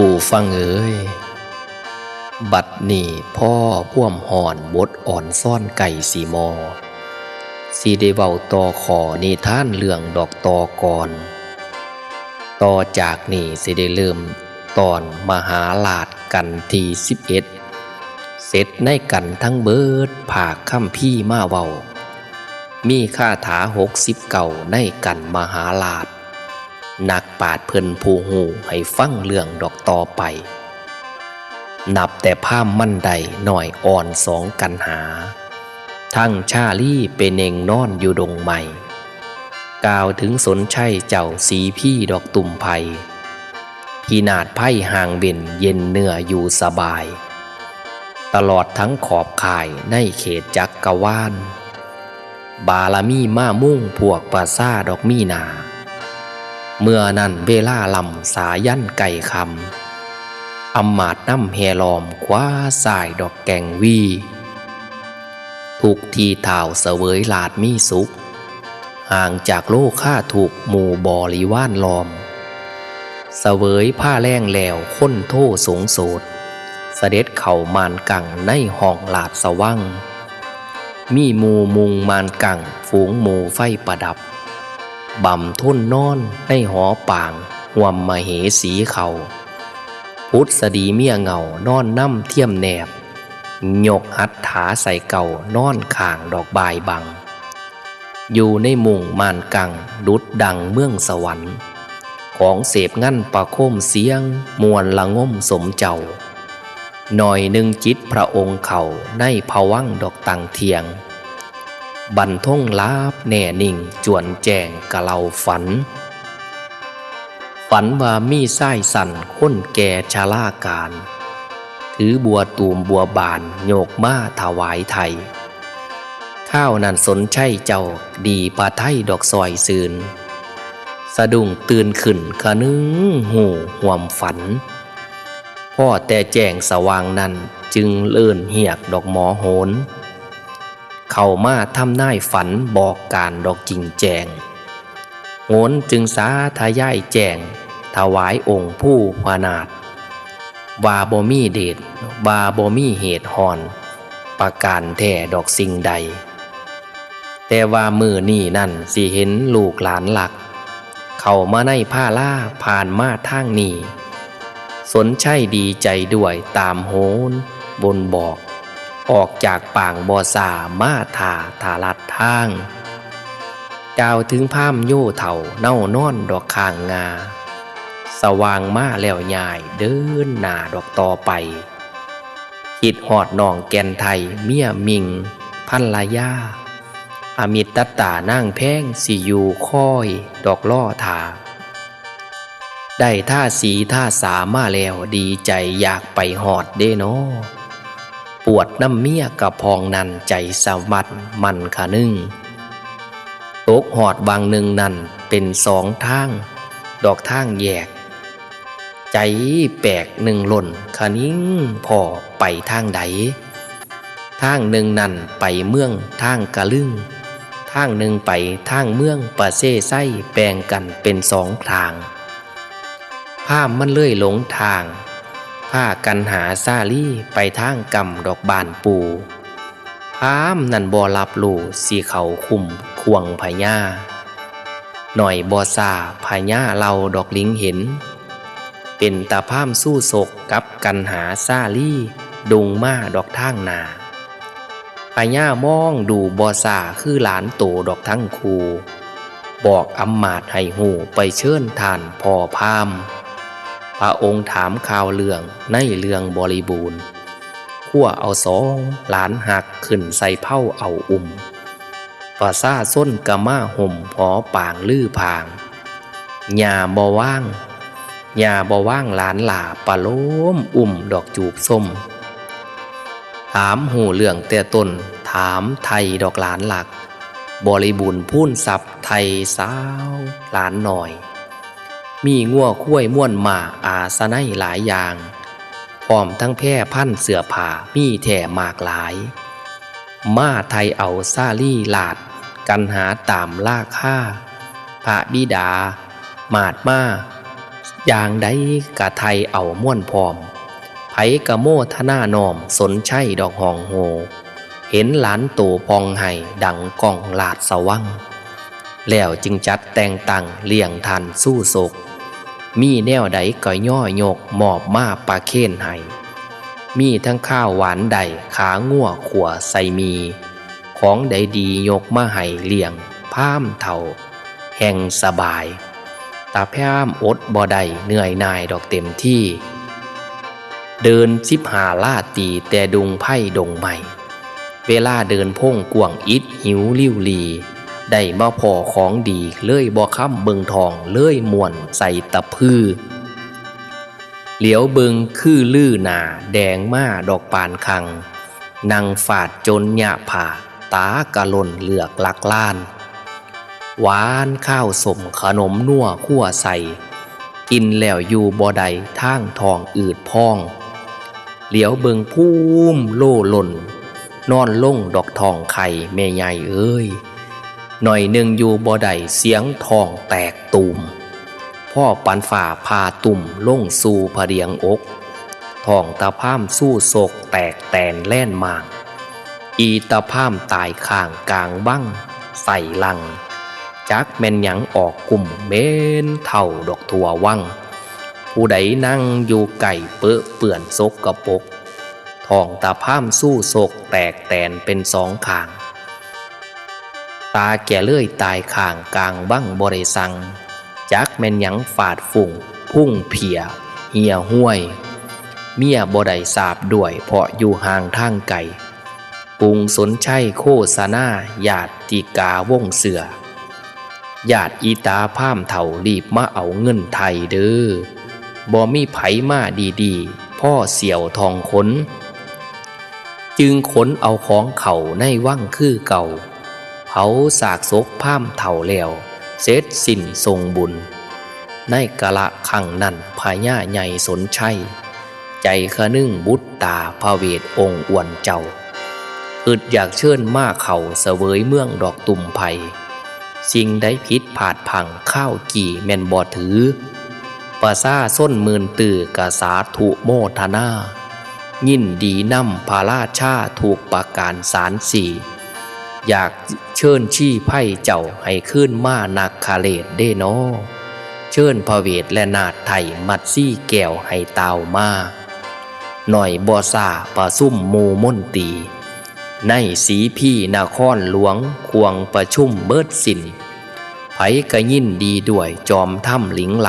ผู้ฟังเอ๋ยบัดนี้พ่อพ่วมหอนบทอ่อนซ่อนไก่สีมอสิได้เว้าต่อขอนิทานเรื่องดอกตอก่อนต่อจากนี้สิได้เริ่มตอนมหาลาฏกันที่11เสร็จในกันทั้งเบิดภาคคัมภีร์มาเว้ามีคาถา69ในกันมหาลาฏนักปราชญ์เพิ่นผู้ฮู้ให้ฟังเรื่องดอกตอไปนับแต่พามมั่นใดหน่อยอ่อนสองกันหาทั้งชาลี่เป็นเองนอนอยู่ดงใหม่กล่าวถึงสนชัยเจ้าสีพี่ดอกตุ่มไผ่พี่นาดไพ่ห่างเบ่นเย็นเนื้ออยู่สบายตลอดทั้งขอบข่ายในเขตจักรวาลบารมีมามุ่งพวกปราซาดอกมีนาเมื่อนั้นเวลาลำสายันไก่คำอำมาตย์น้ำแฮลอมคว้าสายดอกแกงวีทุกทีเท่าเสวยลาดมีสุขห่างจากโลกข้าถูกหมู่บริวารล้อมเสวยผ้าแรงแล้วค้นโท่สงโสดเสด็จเข่ามานกังในห้องลาดสว่างมีหมู่มุงมานกังฝูงหมู่ไฟประดับบำทุ่นนอนในหอป่างห่วมมเหสีเขาพุทธสดีเมียเงานอนน้ำเทียมแนบยกหัตถาใส่เก่านอนข่างดอกบายบังอยู่ในมุงมานกังดุดดังเมืองสวรรค์ของเสพงั้นประโคมเสียงมวลละง่มสมเจ้าหน่อยหนึ่งจิตพระองค์เขาในภวังค์ดอกตังเทียงบันทงลาบแน่นิ่งจวนแจงกะเล่าฝันว่ามีไส้สั่นค้นแก่ชาลาการถือบัวตูมบัวบานโยกมาถวายไทยข้าวนั้นสนใช่เจ้าดีปาไทยดอกซอยซืนสะดุ้งตื่นขึ้นคะนึงหูห่วมฝันพ่อแต่แจ้งสว่างนั้นจึงเลื่อนเหียกดอกหมอโหนเข้ามาทำนายฝันบอกการดอกจริงแจงโหนจึงสาทายายแจงถวายองค์ผู้พนาถว่าบ่มีเดชว่าบ่มีเหตุหอนประการแท้ดอกสิ่งใดแต่ว่ามือนี่นั่นสิเห็นลูกหลานหลักเข้ามาในผ้าล่าผ่านมาทางนี้สนใช่ดีใจด้วยตามโหนบนบอกออกจากป่างบ่อสามาถาลัดทางกล่าวถึงพามโย่เถ่าเน่านอนดอกข้างงาสว่างมาแล้วยายเดินหน้าดอกต่อไปคิดหอดน้องแก่นไทยเมียมิงพันลายาอมิตรตานั่งแพงสิอยู่ค่อยดอกล่อถาได้ท่าสีท่าสามาแล้วดีใจอยากไปหอดเด้นอปวดน้ำเมียกับพองนันใจสมัดมันขะนึงตกหอดบางหนึ่งนั่นเป็นสองทางดอกทางแยกใจแปลกหนึ่งหล่นขะนิ่งพอไปทางใดทางหนึ่งนั่นไปเมืองทางกะลึงทางหนึ่งไปทางเมืองปะเซ่ไส้แปลงกันเป็นสองทางภาพมันเลื่อยหลงทางผ้ากันหาซาลี่ไปทางกำดอกบานปูพามนั่นบ่รับรู้สีเขาคุมควงพญาหน่อยบ่ซาพญาเราดอกลิงเห็นเป็นตาพามสู้ศกกับกันหาซาลี่ดุงมาดอกทางนาพญามองดูบ่ซาคือหลานโตดอกทั้งคูบอกอำมาตย์ให้หูไปเชิญทานพ่อพามพระองค์ถามข่าวเรื่องในเรื่องบริบูรณ์ขั้วเอาสองหลานหักขึ้นใส่เผ้าเอาปราซาส้นกะมาห่มหอป่างลื้อพางหญ้าบ่ว่างหลานหล่าปะโลมดอกจูบส้มถามหูเรื่องแต่ต้นถามไทยดอกหลานหลักบริบูรณ์พูนสับไทยสาวหลานหน่อยมีงัวคุ้ยม่วนมาอาสนัยหลายอย่างพร้อมทั้งแพร่พันเสื้อผ้ามีแท่มากหลายมาไทยเอาซาลี่ลาดกันหาตามล่าค่าพระบิดามาดมา อย่างใดกะไทยเอาม่วนพร้อมไผกะโมทนาน้อมสนใช่ดอกหองโหเห็นหลานโตพองไห้ดังก้องลาดสว่างแล้วจึงจัดแต่งตั้งเลี้ยงทันสู้ศกมีแนวใดก็ย่อยกมอบมาปลาเค้นให้มีทั้งข้าวหวานใดขางั่วขัวใส่มีของใดดียกมาให้เลี้ยงพามเท่าแห่งสบายตาแพร่มอดบ่ได้เหนื่อยนายดอกเต็มที่เดิน15 ลาตีแต่ดุงไผ่ดงใหม่เวลาเดินพ่งกวางอิดหิวลิ้วลีได้มาพอของดีเลยบ่ค้ำเบิงทองเลยม่วนใส่ตะพื้อเหลียวเบิงคือลื้อหนาแดงมาดอกปานคังนั่งฝาดจนหยะผ่าตากะล่นเหลือกลักล้านหวานข้าวสมขนมนัวคั่วใส่กินแล้วอยู่บ่ใดทางทองอืดพองเหลียวเบิงพุ่มโล่หล่นนอนลงดอกทองไข่แม่ใหญ่เอ้ยหน่อยหนึ่งอยู่บ่ใดเสียงทองแตกตุ่มพ่อปันฝ่าพาตุ่มลงสู่ผะเดียงอกทองตะพามสู้โศกแตกแตนแล่นมากอีตะพามตายข้างกลางบั้งใส่ลังจักแม่นหยังออกกลุ่มเม้นเท่าดอกทั่ววังผู้ใดนั่งอยู่ไก่เปื้อเปื่อนซกกระปกทองตาพามสู้โศกแตกแตนเป็นสองข้างตาแก่เลื่อยตายข้างกลางบั้งบริสังจักแม่นหยังฝาดฝุ่งพุ่งเพียเหี่ยห้วยเมียบ่ได้สาบด้วยเพราะอยู่ห่างทางไกลกรุงสนชัยโฆษณาญาติกาวงเสือญาติอีตาพามเถ่ารีบมาเอาเงินไทยเด้อบ่มีไผมาดีๆพ่อเสี่ยวทองขนจึงขนเอาของเขาในวังคือเก่าเผาสากศพพามเถ่าแล้วเสร็จสิ้นทรงบุญในกะละขังนั้นพญาใหญ่สนชัยใจคะนึ่งบุตตาพระเวทองค์อวนเจ้าอึดอยากเชิญมาเขาเสวยเมืองดอกตุ่มไผ่สิ่งได้ผิดผาดพังข้าวกี่แม่นบ่ถือประซาส้นหมื่นตื่อกะสาธุโมทนายินดีนำพระราชาถูกประการสารสี่อยากเชิญชี้ไพ่เจ้าให้ขึ้นมานักคาเลดเด้นอเชิญพระเวทและนาฏไทยมัดซี่แก้วให้ตาวมาหน่อยบ่ซาประซุ่มหมู่มนตรีในสีพี่นครหลวงควงประชุมเบิดสินไผกะยินดีด้วยจอมถ้ำหลิงล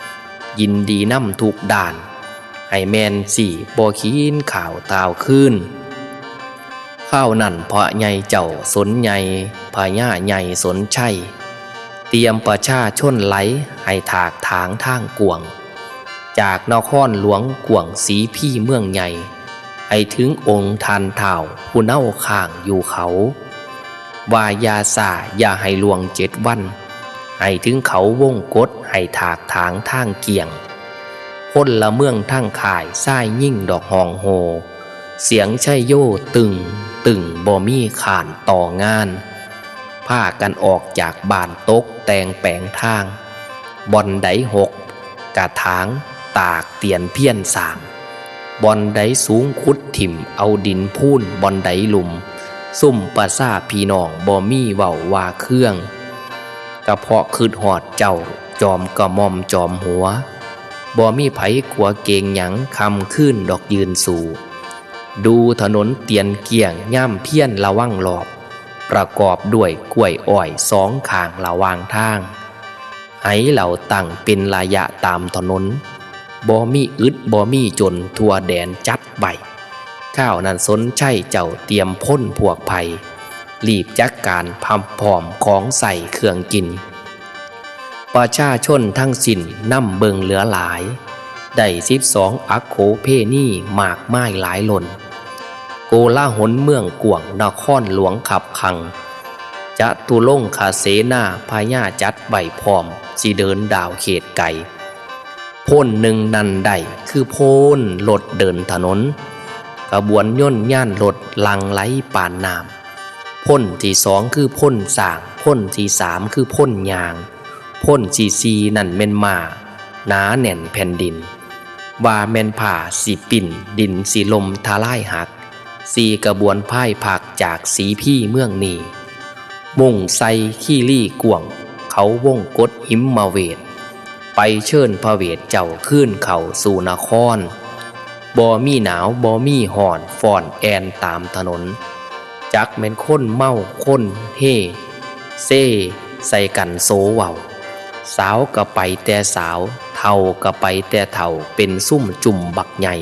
ำยินดีนำทุกด่านให้แมนสี่บ่ขีนข่าวตาวขึ้นข้าวนั่นพระใหญ่เจ้าสนใหญ่พญาใหญ่สนชัยเตรียมประชาชนไหลให้ถากถางทางกวงจากนครหลวงกวงสีพี่เมืองใหญ่ให้ถึงองค์ทานเท่าผู้เน่าข้างอยู่เขาวายาสาอย่าให้ลวง7 วันให้ถึงเขาวงกฏให้ถากถางทางเกี่ยงพ้นละเมืองทั้งข่ายซ้ายยิ่งดอกหองโฮเสียงชัยโยตึงบ่มีขานต่องานพากันออกจากบ้านตกแต่งแปลงทางบ่อนใดหกกะถางตากเตียนเพี้ยนสางบ่อนใดสูงขุดถิ่มเอาดินพูนบ่อนใดหลุมซุ่มประสาพี่น้องบ่มีเว้าว่าเครื่องกะเพาะคืดหอดเจ้าจอมกะมอมจอมหัวบ่มีไผขัวเกงหยังคำขึ้นดอกยืนสู่ดูถนนเตียนเกี่ยงย่ำเพี้ยนระวังหลอบประกอบด้วยกล้วยอ้อย2 ข้างระวางทางให้เหล่าตั้งเป็นระยะตามถนนบ่มีอึดบ่มีจนทั่วแดนจัดใบข้าวนั้นสนใช่เจ้าเตรียมพ่นพวกภัยรีบจักการพำพร้อมของใส่เครื่องกินประชาชนทั้งสิ้นนำเบิงเหลือหลายได้12 อัคโคเพนี่มากมายหลายหล่นโกลาหลเมืองกวงนครหลวงขับขังจะตุลงคาเสนาพญาจัดใบพร้อมสิเดินดาวเขตไก่พ้นหนึ่งนันใดคือโพ้นรถเดินถนนกระบวนย่นย่านรถลังไหลป่านน้ำพ้นที่2คือพ้นสางพ้นที่3คือพ้นยางพ้นที่4นั่นเม่นมา หนาแน่นแผ่นดินว่าแม่นผ่าสิปิ่นดินสิลมทลายหักสีกระบวนพ่ายผักจากสีพี่เมืองนีมุ่งใส่ขี้ลี่กวงเขาวงกดหิมมาเวทไปเชิญพระเวทเจ้าขึ้นเข่าสู่นครบ่มีหนาวบ่มีห่อนฟ่อนแอนตามถนนจักแม่นคนเมาคนเฮเซ่ใส่กันโซเว้าสาวก็ไปแต่สาวเฒ่าก็ไปแต่เฒ่าเป็นซุ่มจุ่มบักใหญ่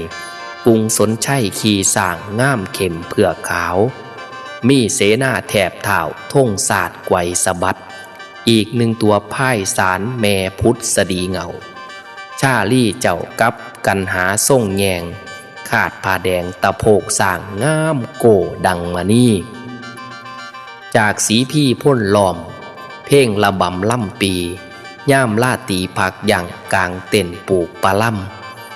กรุงสนชัยขี่สร้างง่ามเข็มเผือกขาวมีเสนาแถบเท้าท่งศาสตร์ไกวสะบัดอีกหนึ่งตัวพ่ายสารแม่พุทธสดีเงาชาลี่เจ้ากับกันหาส่งแยงขาดผ้าแดงตะโพกสร้างง่ามโกดังมานี่จากสีพี่พ่นล้อมเพ่งระบำล่ำปีย่ามล่าตีผักอย่างกลางเต็นปลูกปลาล่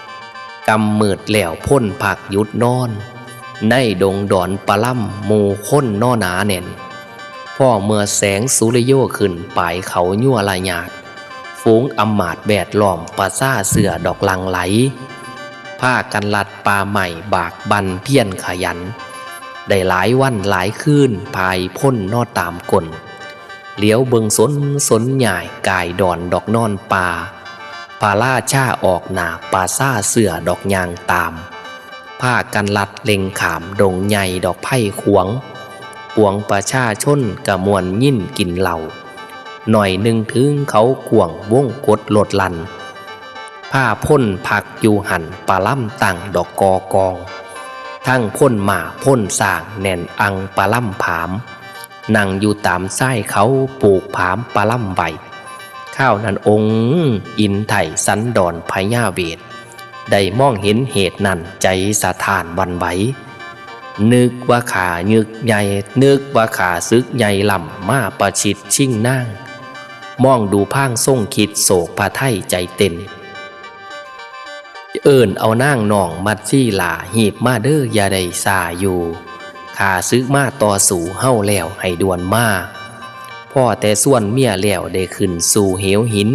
ำกำมืดแหล้วพ่นผักยุดนอนในดงดอนปลาล่ำหมู่ค้นนอหนาแน่นพ่อเมื่อแสงสุริโยขึ้นปลายเขายั่วลายหยาดฝูงอำมาตย์แบดล้อมปะซ่าเสือดอกลังไหลผ้ากันลัดปลาใหม่บากบันเพี้ยนขยันได้หลายวันหลายคืนภายพ่นนอตามกลเหลียวเบิงสนใหญ่กายดอนดอกนอนป่าปลาล่าช่าออกหนาปลาซ่าเสือดอกยางตามผ้ากันลัดเล็งขามดงใหญ่ดอกไผ่ขวงปวงประชาชนกะมวลยิ่นกินเหล่าหน่อยหนึ่งถึงเขาขวงวงกดโลดลันผ้าพ่นผักอยู่หันปลาล่ำตั้งดอกกองทั้งพ่นหมาพ่นสร้างแน่นอังปลาล่ำผามนั่งอยู่ตามไส้เขาปลูกผามปลาล่ำใบข้าวนั้นองค์อินไถ่สันดอนพญาเวทได้มองเห็นเหตุนั้นใจสะท้านวันไหวนึกว่าขายึกใหญ่นึกว่าขาซึกใหญ่ลำมาประชิดชิ่งนั่งมองดูพางส่งคิดโศกพระไทยใจเต้นเอิ้นเอานางน้องมัดซี่หลาหีบมาเด้ออย่าได้ซาอยู่ข้าซึกมาต่อสู่เฮาแล้วให้ด่วนมาพ่อแต่ส่วนเมียแล้วได้ขึ้นสู่เหวหิน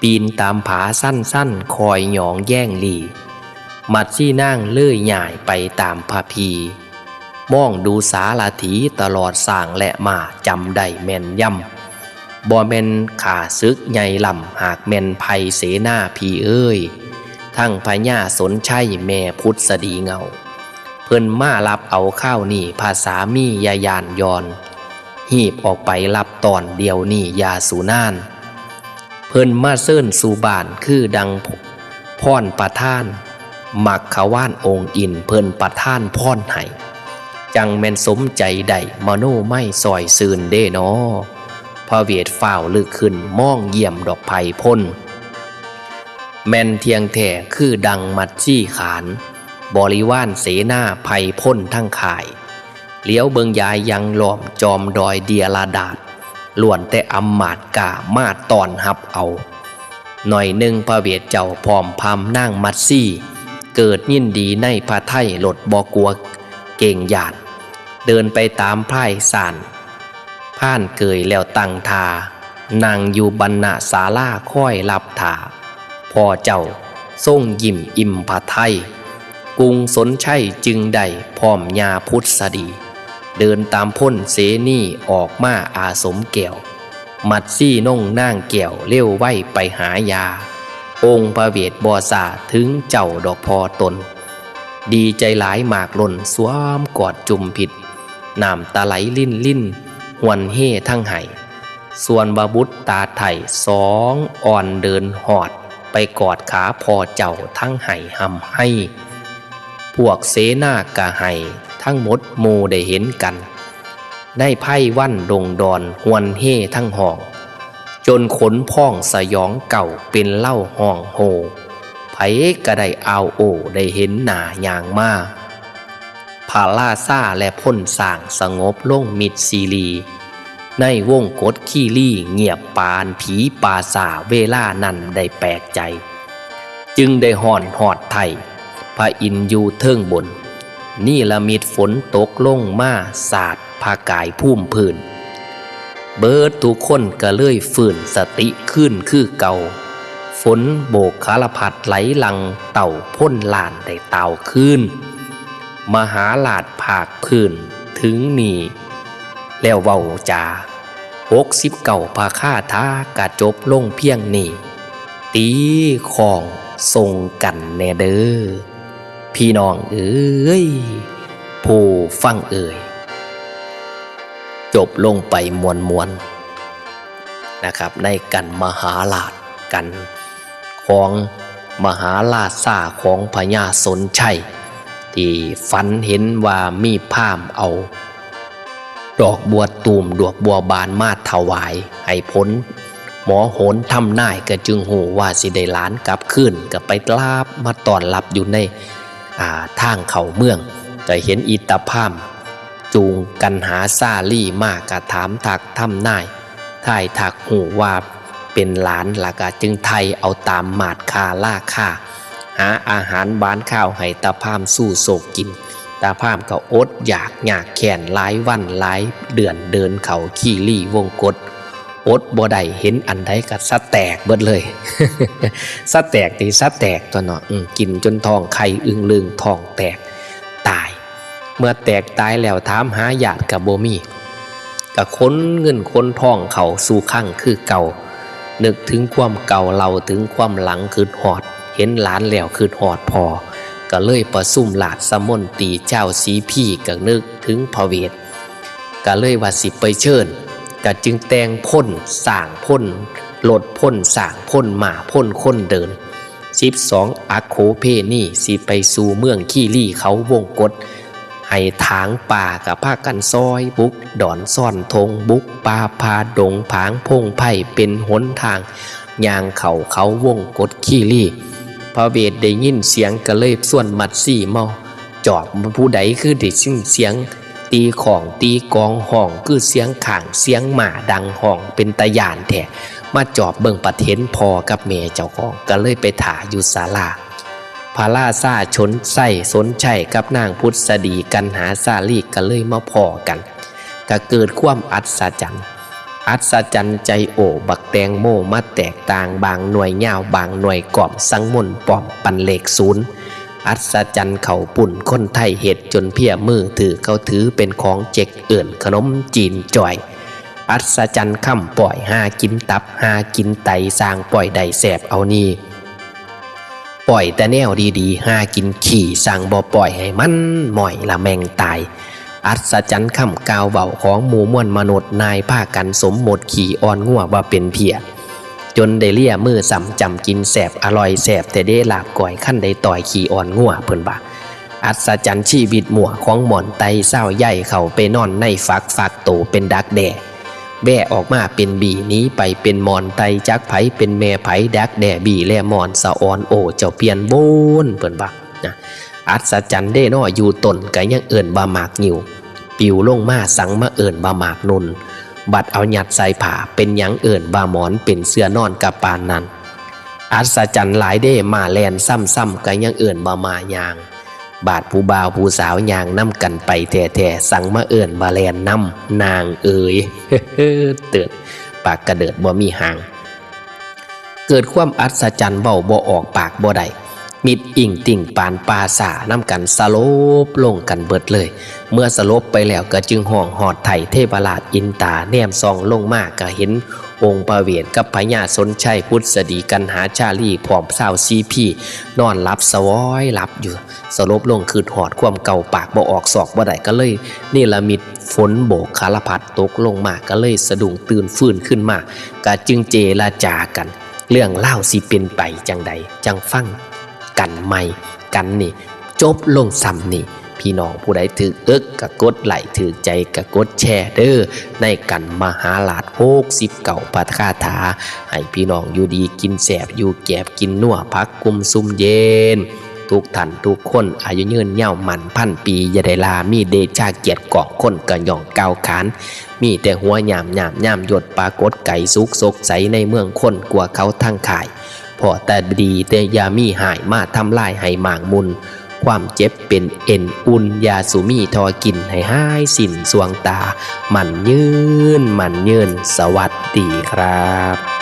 ปีนตามผาสั้นคอยหยองแย่งหลีมัดซี่นางเลื่อยหย่ายไปตามพาพีมองดูสารถีตลอดสร้างและมาจำได้แม่นย่ำบ่แม่นขาซึกใหญ่ลำหากแม่นภัยเสนาพีเอ้ยทั้งพญาสนชัยแม่พุทธสดีเงาเพิ่นมารับเอาข้าวนี่ภาษามียายานยอนหีบออกไปรับตอนเดียวนี่ยาสูนานเพิ่นมาเซิ้นสู่บ้านคือดังพรประท่านมักขว่านองค์อินเพิ่นประท่านพรให้จังแม่นสมใจได้มโนไม่ซอยซืนเด้นอพระเวทฝ่าวลึกขึ้นมองเยี่ยมดอกไผ่พ่นแม่นเทียงแท้คือดังมัดจี้ขานบริวารเสนาไผ่พ่นทั้งข่ายเลี้ยวเบิงยายยังล้อมจอมดอยเดียลาดาดล้วนแต่อำมาตย์กามาตอนหับเอาหน่อยหนึ่งพระเวทเจ้าพร้อมพามนั่งมัดซี่เกิดยินดีในพระไทยหลดบ่กลัวเก่งหยาดเดินไปตามไพร่สานผ่านเกยแล้วตั้งทานั่งอยู่บรรณศาลาค่อยรับถาพ่อเจ้าทรงยิ้มอิ่มพระไทยกรุงสนชัยจึงได้พร้อมญาพุทธสดีเดินตามพ้นเสนีออกมาอาสมแก้วมัดซี่น่งนั่งแก้วเลี้ยวไว้ไปหายาองค์พระเวทบ่สาถึงเจ้าดอกพอตนดีใจหลายหมากหล่นสวมกอดจุ่มผิดน้ำตาไหลลิ้นหวนเฮ่ทั้งไห้ส่วนบาบุตรตาไถ่สองอ่อนเดินหอดไปกอดขาพอเจ้าทั้งไห้หำให้พวกเสนากะไห้ทั้งหมดโมได้เห็นกันได้ไพ่วันดงดอนหวนเฮ่ทั้งห้องจนขนพ่องสยองเก่าเป็นเล่าห้องโฮไผก็ได้เอาโอได้เห็นหน้าอย่างมากพาลาซ่าและพ่นสร้างสงบลงมิดซีรีในวงกดขี้ลี่เงียบปานผีปาสาเวลานั้นได้แปลกใจจึงได้ห่อนหอดไทยพระอินทร์อยู่เทิงบนนี่ละมิดฝนตกลงมาสาดพากายพุ่มพื้นเบิดทุกคนก็เลยฟื้นสติขึ้นคือเก่า ฝนโบกคารพัดไหลหลังเต่าพ่นลานได้เต่าคืนมหาลาดภาคพื้นถึงนี่แล้วเว้าจา69พาค่าท้ากะจบลงเพียงนี่ตีของทรงกันแน่เด้อพี่น้องเอ้ยผู้ฟังเอ่ยจบลงไปมวนนะครับในกันมหาลาภกันของมหาลาษาของพญาสนชัยที่ฝันเห็นว่ามีพราหมณ์เอาดอกบัวตูมดอกบัวบานมาถวายให้พ้นหมอโหนทำนายก็จึงหูว่าสิได้หลานกลับคืนก็ไปลาบมาต้อนรับอยู่ในทางเข้าเมืองก็เห็นอิตาพราหมณ์จูงกันหาซาลี่มากก็ถามทักทำนายถ่ายทักหูว่าเป็นหลานละก็จึงไทยเอาตามหมาดคาล่าค่าหาอาหารบ้านข้าวให้ตาพราหมณ์สู้โศกกินตาพราหมณ์ก็อดอยากแค้นหลายวันหลายเดือนเดินเขาขี้ลี่วงกฏอดบ่ได้เห็นอันใดก็สะแตกเบิดเลย สะแตกตีสะแตกตัวเนาะกินจนท้องไข่อึงลึงท้องแตกตายเมื่อแตกตายแล้วถามหาญาติกับบ่มีก็ค้นเงินค้นทองเขาสู่ข้างคือเก่านึกถึงความเก่าเล่าถึงความหลังคือหอดเห็นหลานแล้วคือหอดพอก็เลยประซุ่มหลาดสมนตีเจ้าสีพี่ก็นึกถึงพระเวทก็เลยว่าสิไปเชิญก็จึงแต่งพ่นสร้างพ่นลดพ่นสร้างพ่นหมาพ่นคนเดิน12อโคเพนี่สิไปสู่เมืองขี้ลี่เขาวงกฏให้ถางป่ากับผ้ากันซอยบุกดอนซ่อนธงบุกป่าพาดงผางพงไผ่เป็นหนทางย่างเขาวงกฏขี้ลี่พระเวทได้ยินเสียงก็เลยส่วนมัดซี่เมาจอบผู้ใดคือได้ยินเสียงตีของตีกองห้องคือเสียงข่างเสียงหมาดังห้องเป็นตะยานแท้มาจอบเบิ่งปัดเห็นพอกับแม่เจ้าของก็เลยไปถ่าอยู่ศาลาพาล่าซาชนไส้สนชัยกับนางพุทธดีกันหาซาลีก็เลยมาพอกันก็เกิดความอัศจรรย์ใจโอบักแตงโมมาแตกต่างบางหน่วยยาวบางหน่วยกล่อมสังมนป้อมปันเลขศูนย์อัศจรรย์เขาปุ่นคนไทยเห็ดจนเพี้ยมือถือเขาถือเป็นของเจ็กเอื่นขนมจีนจ่อยอัศจรรย์ค่ำปล่อยหากินตับหากินไตสร้างปล่อยได้แสบเอานี่ปล่อยแต่แนวดีๆหากินขี่สั่งบ่ปล่อยให้มันหม่อยละแมงตายอัศจรรย์ค่ำกาวเบาของหมู่มวลมนุษย์นายผ้ากันสมหมดขี่อ่อนงัวว่าเป็นเพียจนได้เลี่ยมือสำจำกินแสบอร่อยแสบแต่ได้ลาบก่อยขั้นได้ต่อยขี่อ่อนงัวเพิ่นบ่าอัศจรรย์ชีวิตหมู่ของหมอนไตเศร้าใหญ่เข้าไปนอนในฝักโตเป็นดักแด่แบ่ออกมาเป็นบีนี้ไปเป็นมอนไตจักไผเป็นแม่ไผดักแด่บีและมอนสะออนโอเจ้าเปลี่ยนโบนเพิ่นบ่าอัศจรรย์ได้น้ออยู่ต้นก็ยังเอิ้นบ่หมากงิ้วปิวลงมาสังมาเอิ้นบ่หมากนุนบัดเอาหยัดใส่ผ้าเป็นหยังเอิ้นบ่หมอนเป็นเสื้อนอนกับปานนั้นอัศจรรย์หลายเด้มาแลนซ้ำๆก็ยังเอิ้นบ่มายางบาดผู้บ่าวผู้สาวยางนำกันไปแท้ๆสั่งมาเอิ้นบ่แลนนำนางเอ๋ย เติดปากกระเดิดบ่มีหางเกิดความอัศจรรย์เว้าบ่ออกปากบ่ได้มิดอิ่งติ่งปานปาสาน้ำกันสลบลงกันเบิดเลยเมื่อสลบไปแล้วก็จึงห้องหอดไถ่เทพราชอินตาแนมซองลงมากก็เห็นองค์พระเวทกับพญาสนชัยพุทธดีกันหาชาลีพร้อมสาวซีพี่นอนหลับสวอยหลับอยู่สลบลงคือหอดความเก่าปากบ่ออกศอกบ่ได้ก็เลยนี่ละมิดฝนโบกคารพัดตกลงมาก็เลยสะดุ้งตื่นฟื้นขึ้นมาก็จึงเจรจากันเรื่องเล่าสิเป็นไปจังใดจังฟังกันใหม่กันนี่จบลงซ้ำนี่พี่น้องผู้ใดถือก็กดไลค์ถือใจก็กดแชร์เด้อในกันมหาลาภ69พระคาถาให้พี่น้องอยู่ดีกินแสบอยู่แกบกินนัวพักกุมซุ่มเย็นทุกท่านทุกคนอายุยืนยาวมันพันปีอย่าได้ลามีเดชาเกียรติกองคนกะย่องก้าวขานมีแต่หัวหยามหยดปรากฏไก่สุกสกใสในเมืองคนกลัวเขาทั้งขายพอแต่ดีแต่ยามีหายมาทำลายให้หมางมุนความเจ็บเป็นเอ็นอุ่นยาสุมีทอกินให้หายสิ้นสวงตามันยืนสวัสดีครับ